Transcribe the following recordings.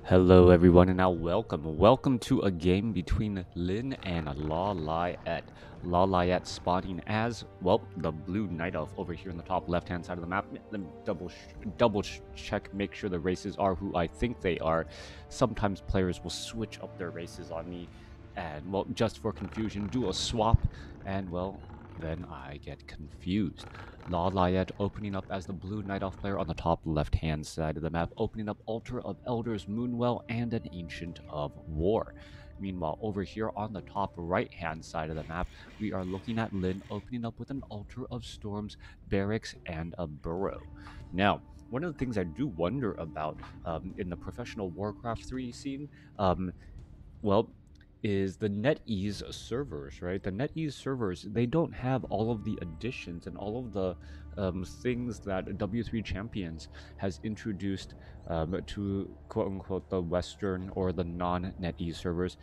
Hello everyone and now welcome to a game between Lin and LawLiet. LawLiet spotting as, well, the blue night elf over here in the top left hand side of the map. Let me check, make sure the races are who I think they are. Sometimes players will switch up their races on me and, well, just for confusion, do a swap and, well, then I get confused. LawLiet opening up as the blue Night Elf player on the top left-hand side of the map, opening up Altar of Elders, Moonwell, and an Ancient of War. Meanwhile, over here on the top right-hand side of the map, we are looking at Lin opening up with an Altar of Storms, Barracks, and a Burrow. Now, one of the things I do wonder about in the professional Warcraft 3 scene, well, is the NetEase servers, right? The NetEase servers, they don't have all of the additions and all of the things that W3 Champions has introduced to quote-unquote the Western or the non-NetEase servers.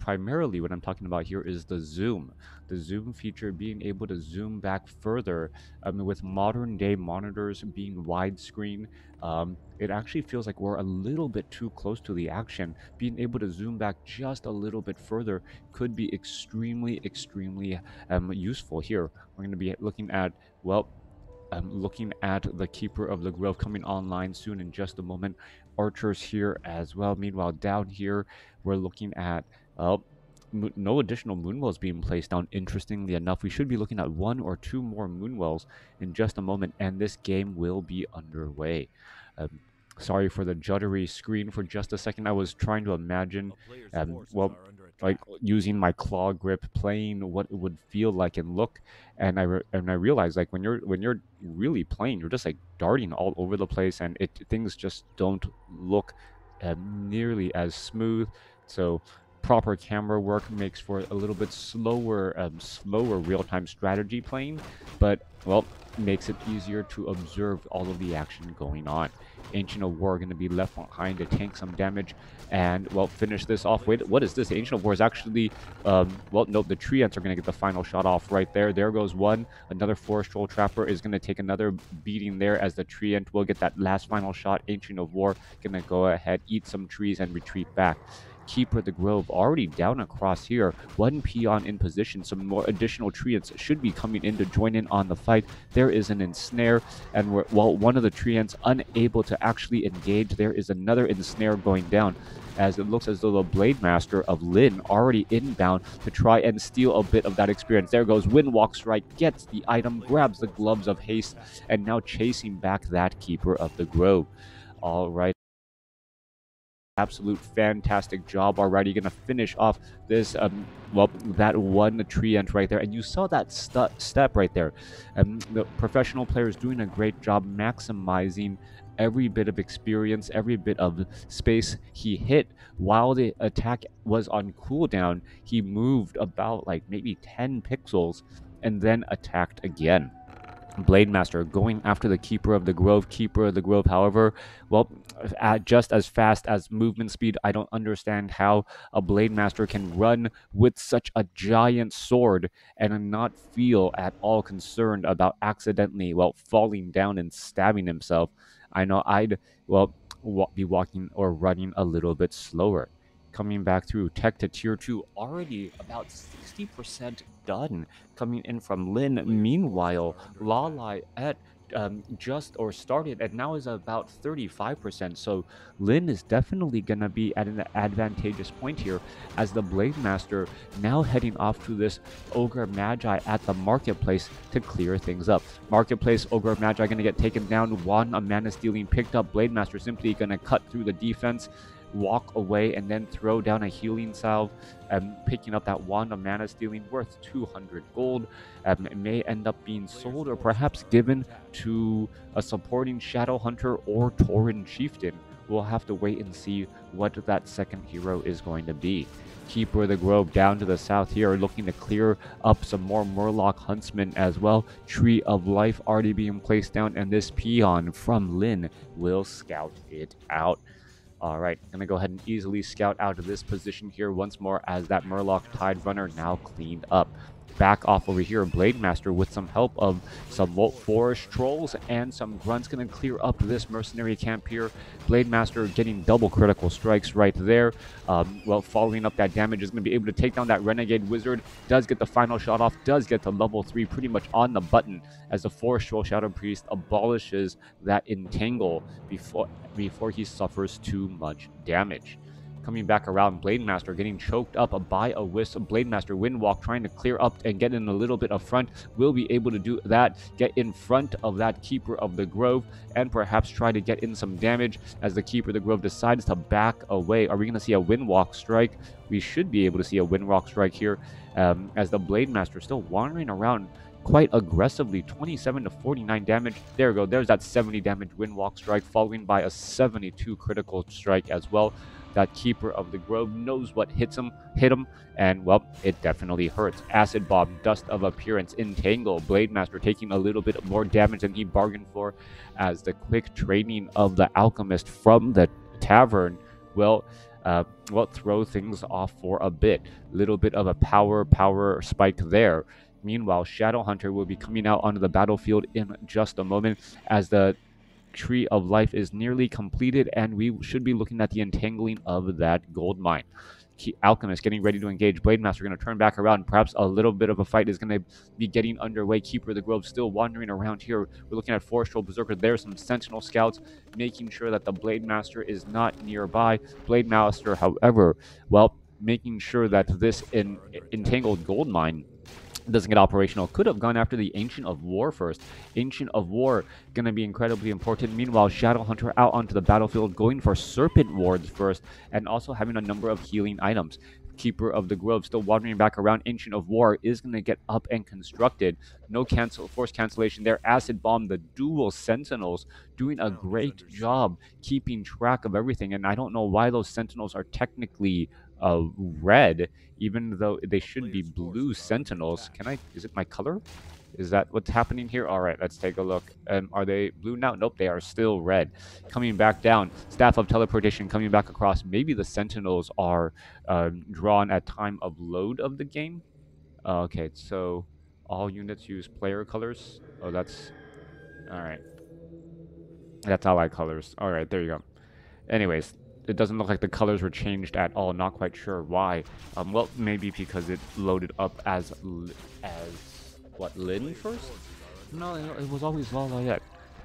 Primarily what I'm talking about here is the zoom. The zoom feature, being able to zoom back further with modern day monitors being widescreen. It actually feels like we're a little bit too close to the action. Being able to zoom back just a little bit further could be extremely useful here. We're going to be looking at, well, looking at the Keeper of the Grove coming online soon in just a moment. Archers here as well. Meanwhile, down here, we're looking at no additional moonwells being placed down. Interestingly enough, we should be looking at 1 or 2 more moonwells in just a moment, and this game will be underway. Sorry for the juddery screen for just a second. I was trying to imagine, well, like using my claw grip, playing what it would feel like and look, and I realized, like, when you're really playing, you're just like darting all over the place, and things just don't look nearly as smooth. So proper camera work makes for a little bit slower real-time strategy playing, but, well, makes it easier to observe all of the action going on. Ancient of War going to be left behind to tank some damage and, well, finish this off. Wait, what is this? Ancient of War is actually, well, no, the tree ants are going to get the final shot off right there. There goes one. Another Forest Troll Trapper is going to take another beating there as the tree ant will get that last final shot. Ancient of War going to go ahead, eat some trees, and retreat back. Keeper of the Grove already down across here. One peon in position. Some more additional treants should be coming in to join in on the fight. There is an ensnare, and while one of the treants unable to actually engage, there is another ensnare going down, as it looks as though the Blade Master of Lin already inbound to try and steal a bit of that experience. There goes Windwalk Strike, gets the item, grabs the Gloves of Haste, and now chasing back that Keeper of the Grove. All right. Absolute fantastic job already. Gonna finish off this well, that one tree ant right there, and you saw that step right there. The professional player is doing a great job maximizing every bit of experience, every bit of space he hit. While the attack was on cooldown, he moved about like maybe 10 pixels and then attacked again. Blade Master going after the Keeper of the Grove. Keeper of the Grove, however, well, at just as fast as movement speed. I don't understand how a Blade Master can run with such a giant sword and not feel at all concerned about accidentally, well, falling down and stabbing himself. I know I'd, well, be walking or running a little bit slower. Coming back through tech to tier 2, already about 60% done coming in from Lin. Meanwhile, LawLiet just or started and now is about 35%. So Lin is definitely going to be at an advantageous point here, as the Blade Master now heading off to this Ogre Magi at the marketplace to clear things up. Marketplace, Ogre Magi going to get taken down. Wand of Mana Stealing picked up. Blade Master simply going to cut through the defense, walk away, and then throw down a healing salve, picking up that Wand of Mana Stealing worth 200 gold. It may end up being sold or perhaps given to a supporting Shadow Hunter or Tauren Chieftain. We'll have to wait and see what that second hero is going to be. Keeper of the Grove down to the south here, looking to clear up some more Murloc Huntsmen as well. Tree of Life already being placed down, and this peon from Lin will scout it out. All right, gonna go ahead and easily scout out of this position here once more, as that Murloc Tide Runner now cleaned up. back off over here. Blade Master, with some help of some forest trolls and some grunts, going to clear up this mercenary camp here. Blade Master getting double critical strikes right there. Well, following up that damage, is going to be able to take down that Renegade Wizard. Does get the final shot off, does get to level 3 pretty much on the button as the Forest Troll Shadow Priest abolishes that entangle before he suffers too much damage. Coming back around, Blade Master getting choked up by a wisp. Blade Master Windwalk trying to clear up and get in a little bit of front. Will be able to do that, get in front of that Keeper of the Grove, and perhaps try to get in some damage as the Keeper of the Grove decides to back away. Are we going to see a Windwalk strike? We should be able to see a Windwalk strike here as the Blade Master still wandering around quite aggressively. 27 to 49 damage. There we go. There's that 70 damage Windwalk strike, following by a 72 critical strike as well. That Keeper of the Grove knows what hit him, and well, it definitely hurts. Acid Bomb, Dust of Appearance, Entangle. Blade Master taking a little bit more damage than he bargained for, as the quick training of the Alchemist from the tavern will throw things off for a bit. Little bit of a power spike there. Meanwhile, Shadowhunter will be coming out onto the battlefield in just a moment, as the Tree of Life is nearly completed, and we should be looking at the entangling of that gold mine. Alchemist getting ready to engage. Blade Master going to turn back around. Perhaps a little bit of a fight is going to be getting underway. Keeper of the Grove still wandering around here. We're looking at Forest Troll Berserker. There's some Sentinel Scouts, making sure that the Blade Master is not nearby. Blade Master, however, well, making sure that this entangled gold mine doesn't get operational. Could have gone after the Ancient of War first. Ancient of War going to be incredibly important. Meanwhile, Shadowhunter out onto the battlefield, going for Serpent Wards first, and also having a number of healing items. Keeper of the Grove still wandering back around. Ancient of War is going to get up and constructed. No force cancellation there. Acid Bomb, the dual Sentinels, doing a great job keeping track of everything. And I don't know why those Sentinels are technically red, even though they should be blue Sentinels. Is it my color? Is that what's happening here? All right, let's take a look. Are they blue now? Nope, they are still red. Coming back down, Staff of Teleportation coming back across. Maybe the Sentinels are drawn at time of load of the game. Okay, so all units use player colors. Oh, that's... all right. That's allied colors. All right, there you go. Anyways, it doesn't look like the colors were changed at all. Not quite sure why. Well, maybe because it loaded up as what, Lin first? No, it was always LawLiet.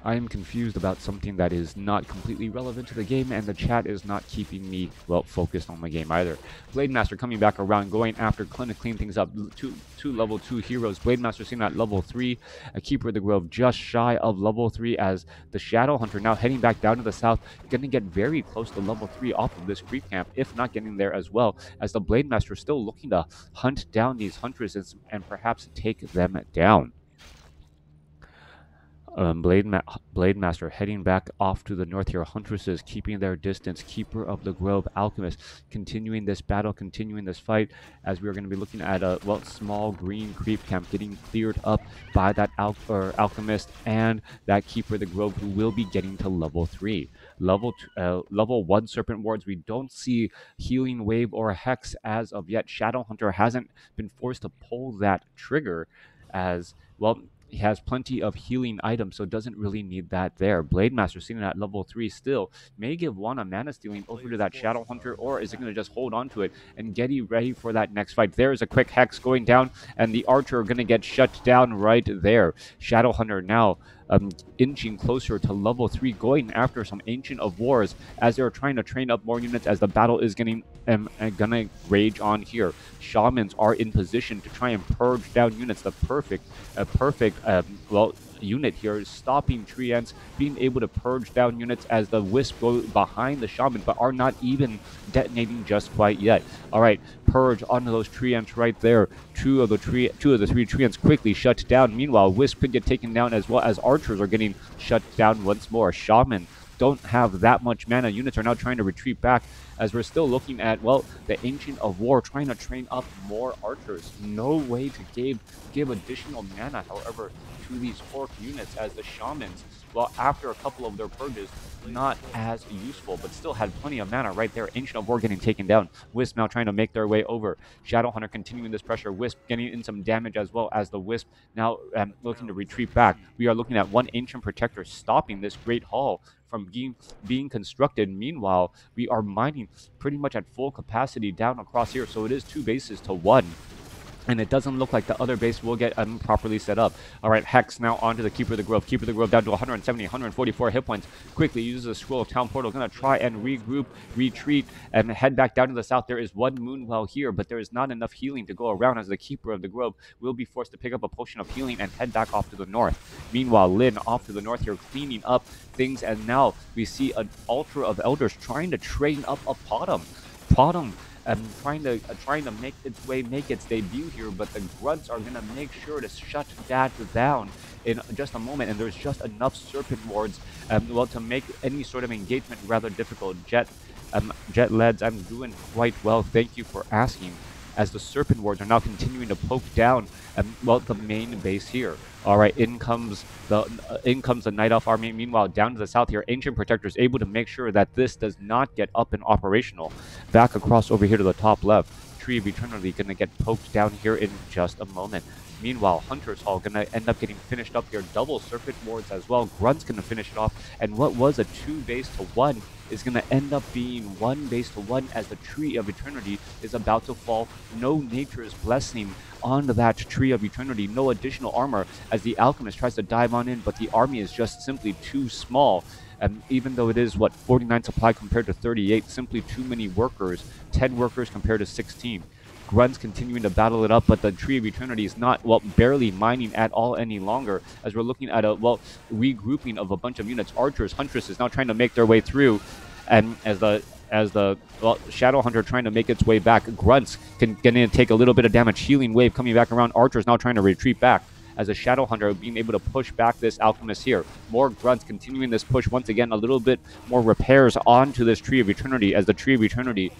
I am confused about something that is not completely relevant to the game, and the chat is not keeping me, well, focused on the game either. Blade Master coming back around, going after to clean things up. Two level 2 heroes. Blade Master seen at level 3. A Keeper of the Grove just shy of level 3, as the Shadowhunter now heading back down to the south, going to get very close to level 3 off of this creep camp, if not getting there as well, as the Blade Master still looking to hunt down these huntresses and perhaps take them down. Blade Master heading back off to the north here. Huntresses keeping their distance. Keeper of the Grove, Alchemist continuing this battle, continuing this fight, as we are going to be looking at a small green creep camp getting cleared up by that Alchemist and that Keeper of the Grove, who will be getting to level 3. Level 1 Serpent Wards. We don't see Healing Wave or Hex as of yet. Shadowhunter hasn't been forced to pull that trigger, as well. He has plenty of healing items, so doesn't really need that there. Blade Master seen it at level 3 still. May give one a mana stealing over to that Shadowhunter, or is it going to just hold on to it and get ready for that next fight? There's a quick Hex going down, and the Archer going to get shut down right there. Shadowhunter now inching closer to level 3, going after some Ancient of Wars as they're trying to train up more units, as the battle is gonna rage on here. Shamans are in position to try and purge down units. The perfect unit here is stopping Treants, being able to purge down units as the Wisp go behind the Shaman, but are not even detonating just quite yet. All right, purge onto those Treants right there. Two of the three Treants quickly shut down. Meanwhile, Wisp could get taken down, as well as archers are getting shut down once more. Shaman don't have that much mana. Units are now trying to retreat back, as we're still looking at, well, the Ancient of War trying to train up more archers. No way to give additional mana. However, to these orc units, as the shamans, well, after a couple of their purges, not as useful, but still had plenty of mana right there. Ancient of War getting taken down. Wisp now trying to make their way over. Shadowhunter continuing this pressure. Wisp getting in some damage as well, as the Wisp now looking to retreat back. We are looking at one Ancient Protector stopping this Great Hall from being constructed. Meanwhile, we are mining pretty much at full capacity down across here, so it is 2 bases to 1. And it doesn't look like the other base will get properly set up. All right, Hex now onto the Keeper of the Grove. Keeper of the Grove down to 170, 144 hit points. Quickly uses a Scroll of Town Portal. Going to try and regroup, retreat, and head back down to the south. There is one Moonwell here, but there is not enough healing to go around, as the Keeper of the Grove will be forced to pick up a potion of healing and head back off to the north. Meanwhile, Lynn off to the north here, cleaning up things, and now we see an Altar of Elders trying to train up a Potom. Trying to make its debut here, but the grunts are gonna make sure to shut that down in just a moment, and there's just enough serpent wards, well, to make any sort of engagement rather difficult. Jet Leds, I'm doing quite well, thank you for asking, as the serpent wards are now continuing to poke down, well, the main base here. All right, in comes the Night Elf army. Meanwhile, down to the south here, Ancient Protectors able to make sure that this does not get up and operational. Back across over here to the top left, Tree of Eternity going to get poked down here in just a moment. Meanwhile, Hunter's Hall going to end up getting finished up here. Double Serpent Wards as well. Grunt's going to finish it off. And what was a 2 base to 1 is going to end up being 1 base to 1, as the Tree of Eternity is about to fall. No Nature's Blessing onto that Tree of Eternity. No additional armor, as the Alchemist tries to dive on in, but the army is just simply too small. Even though it is, 49 supply compared to 38, simply too many workers. 10 workers compared to 16. Grunts continuing to battle it up, but the Tree of Eternity is not, barely mining at all any longer, as we're looking at a, regrouping of a bunch of units. Archers, Huntresses now trying to make their way through, and as the Shadow Hunter trying to make its way back. Grunts can take a little bit of damage. Healing Wave coming back around. Archers now trying to retreat back, as a Shadow Hunter being able to push back this Alchemist here. More Grunts continuing this push. Once again, a little bit more repairs onto this Tree of Eternity, as the Tree of Eternity,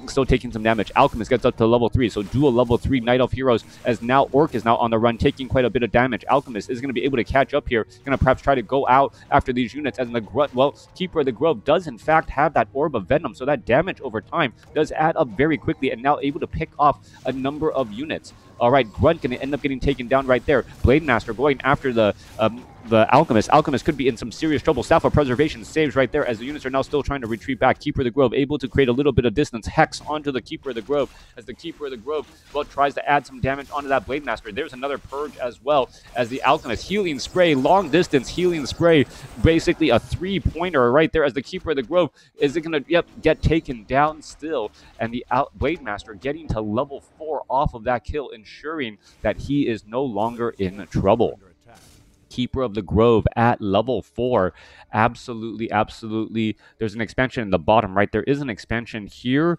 still taking some damage. Alchemist gets up to level 3, so dual level 3 Night Elf heroes, as now Orc is now on the run, taking quite a bit of damage. Alchemist is going to be able to catch up here, going to perhaps try to go out after these units, as the Keeper of the Grove does in fact have that Orb of Venom, so that damage over time does add up very quickly, and now able to pick off a number of units. All right, Grunt going to end up getting taken down right there. Blade Master going after the Alchemist. Alchemist could be in some serious trouble. Staff of Preservation saves right there, as the units are now still trying to retreat back. Keeper of the Grove able to create a little bit of distance. Hex onto the Keeper of the Grove, as the Keeper of the Grove, tries to add some damage onto that Blade Master. There's another Purge as well, as the Alchemist. Healing Spray, long distance Healing Spray, basically a 3-pointer right there, as the Keeper of the Grove is going to, get taken down still. And the Blade Master getting to level 4 off of that kill, ensuring that he is no longer in trouble. Keeper of the Grove at level 4. Absolutely. There's an expansion in the bottom right. There is an expansion here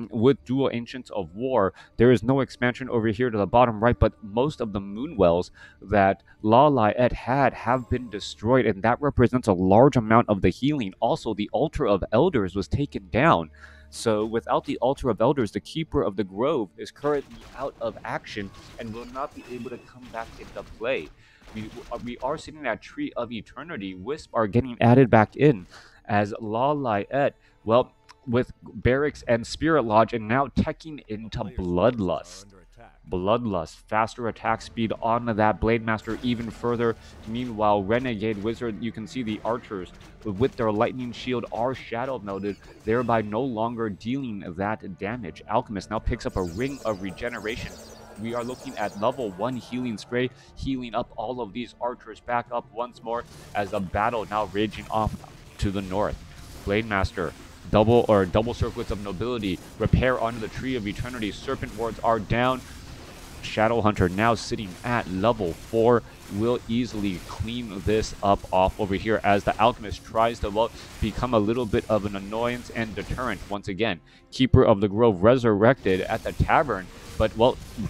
with Dual Ancients of War. There is no expansion over here to the bottom right, but most of the Moonwells that LawLiet had have been destroyed, and that represents a large amount of the healing. Also, the Altar of Elders was taken down. So without the Altar of Elders, the Keeper of the Grove is currently out of action and will not be able to come back into play. We are sitting at Tree of Eternity. Wisp are getting added back in, as LawLiet, with Barracks and Spirit Lodge, and now teching into Bloodlust. Faster attack speed on that Blade Master even further. Meanwhile, Renegade Wizard, you can see the Archers with their Lightning Shield are shadow melted, thereby no longer dealing that damage. Alchemist now picks up a Ring of Regeneration. We are looking at level 1 Healing Spray, healing up all of these Archers back up once more, as a battle now raging off to the north. Blade Master, double Circlets of Nobility, repair onto the Tree of Eternity. Serpent Wards are down. Shadow Hunter now sitting at level 4 will easily clean this up off over here, as the Alchemist tries to become a little bit of an annoyance and deterrent once again. Keeper of the Grove resurrected at the tavern, but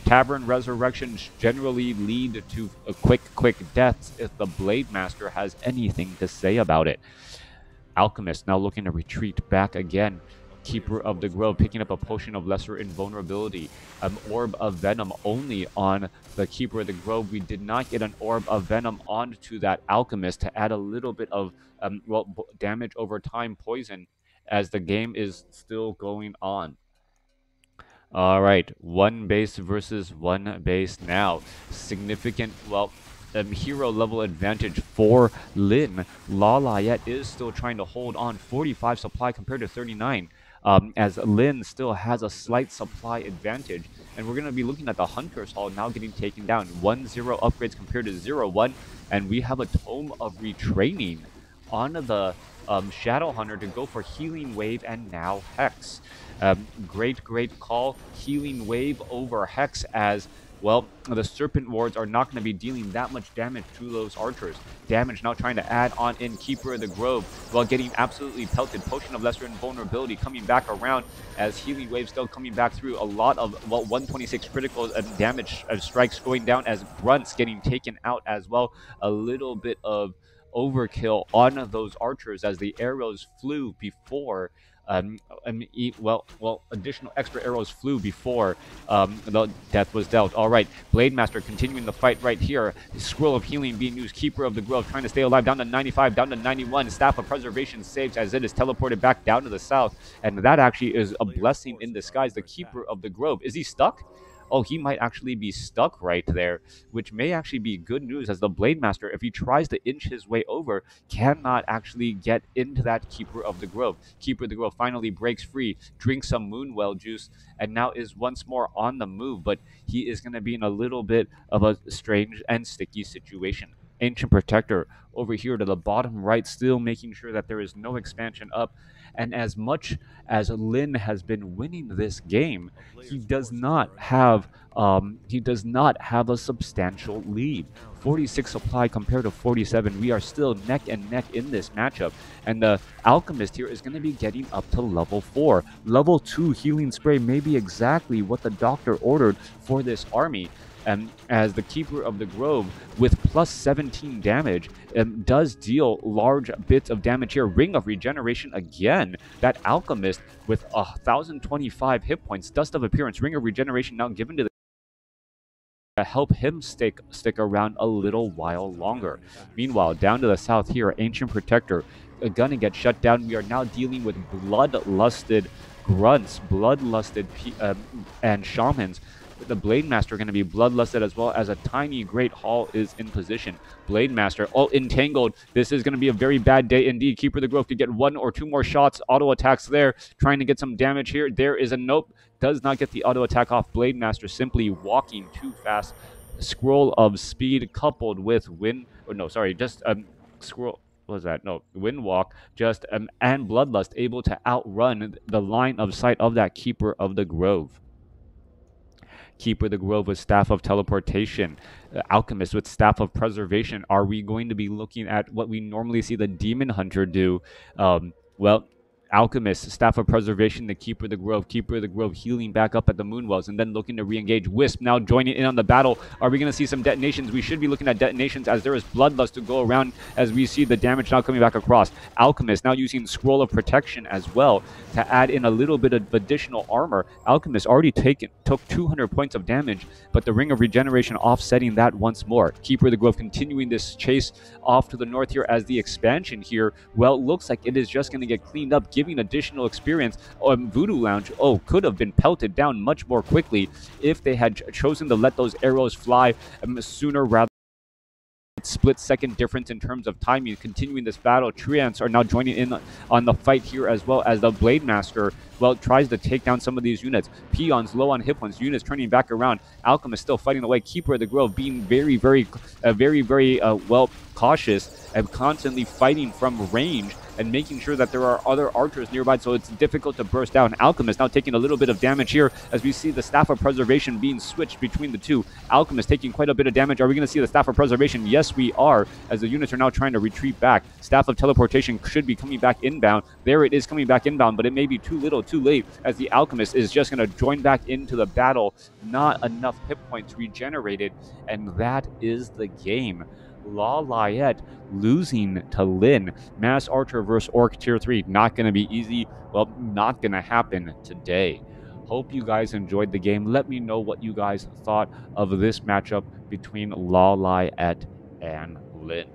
tavern resurrections generally lead to quick deaths if the Blade Master has anything to say about it. Alchemist now looking to retreat back again. Keeper of the Grove picking up a potion of lesser invulnerability. Orb of Venom only on the Keeper of the Grove. We did not get an Orb of Venom onto that Alchemist to add a little bit of damage over time poison as the game is still going on. All right, one base versus one base now. Significant, hero level advantage for Lin. LawLiet is still trying to hold on 45 supply compared to 39. As Lin still has a slight supply advantage. And we're going to be looking at the Hunter's Hall now getting taken down. 1-0 upgrades compared to 0-1. And we have a Tome of Retraining on the Shadow Hunter to go for Healing Wave and now Hex. Great call. Healing Wave over Hex as, well, the Serpent Wards are not going to be dealing that much damage to those archers. Damage now trying to add on in Keeper of the Grove while getting absolutely pelted. Potion of Lesser Invulnerability coming back around as Healing Wave still coming back through. A lot of, 126 critical damage strikes going down as Grunts getting taken out as well. A little bit of overkill on those archers as the arrows flew before additional extra arrows flew before the death was dealt. All right, Blade Master continuing the fight right here. Scroll of Healing being used. Keeper of the Grove trying to stay alive. Down to 95, down to 91. Staff of Preservation saves as it is teleported back down to the south. And that actually is a blessing in disguise. The Keeper of the Grove. Is he stuck? Oh, he might actually be stuck right there, which may actually be good news as the Blade Master, if he tries to inch his way over, cannot actually get into that Keeper of the Grove. Keeper of the Grove finally breaks free, drinks some Moonwell juice, and now is once more on the move, but he is going to be in a little bit of a strange and sticky situation. Ancient Protector over here to the bottom right, still making sure that there is no expansion up. And as much as Lin has been winning this game, he does not have a substantial lead. 46 supply compared to 47. We are still neck and neck in this matchup. And the Alchemist here is going to be getting up to level 4. Level 2 healing spray may be exactly what the doctor ordered for this army. As the Keeper of the Grove with plus 17 damage does deal large bits of damage here. Ring of Regeneration again. That Alchemist with 1,025 hit points. Dust of Appearance. Ring of Regeneration now given to the help him stick around a little while longer. Meanwhile, down to the south here, Ancient Protector gonna get shut down. We are now dealing with bloodlusted grunts, bloodlusted and shamans. The Blade Master going to be bloodlusted as well as a tiny Great Hall is in position. Blade Master, entangled. This is going to be a very bad day indeed. Keeper of the Grove to get 1 or 2 more shots. Auto attacks there, trying to get some damage here. There is a nope. Does not get the auto attack off. Blade Master simply walking too fast. Scroll of Speed coupled with scroll. What was that? No, Wind Walk, and Bloodlust able to outrun the line of sight of that Keeper of the Grove. Keeper of the Grove with Staff of Teleportation. Alchemist with Staff of Preservation. Are we going to be looking at what we normally see the Demon Hunter do? Alchemist, Staff of Preservation, the Keeper of the Grove healing back up at the Moonwells and then looking to re-engage. Wisp now joining in on the battle. Are we going to see some detonations? We should be looking at detonations as there is Bloodlust to go around as we see the damage now coming back across. Alchemist now using Scroll of Protection as well to add in a little bit of additional armor. Alchemist already took 200 points of damage, but the Ring of Regeneration offsetting that once more. Keeper of the Grove continuing this chase off to the north here as the expansion here, looks like it is just going to get cleaned up, giving additional experience. Voodoo Lounge, could have been pelted down much more quickly if they had chosen to let those arrows fly sooner rather than split-second difference in terms of timing. Continuing this battle, Treants are now joining in on the fight here as well as the Blade Master, tries to take down some of these units. Peons low on hit points, units turning back around. Alchemist still fighting away. Keeper of the Grove being very cautious and constantly fighting from range and making sure that there are other archers nearby, so it's difficult to burst down. Alchemist now taking a little bit of damage here as we see the Staff of Preservation being switched between the two. Alchemist taking quite a bit of damage. Are we going to see the Staff of Preservation? Yes, we are, as the units are now trying to retreat back. Staff of Teleportation should be coming back inbound. There it is coming back inbound, but it may be too little, too late, as the Alchemist is just going to join back into the battle. Not enough hit points regenerated, and that is the game. LawLiet losing to Lin. Mass Archer versus Orc Tier 3. Not going to be easy. Well, not going to happen today. Hope you guys enjoyed the game. Let me know what you guys thought of this matchup between LawLiet and Lin.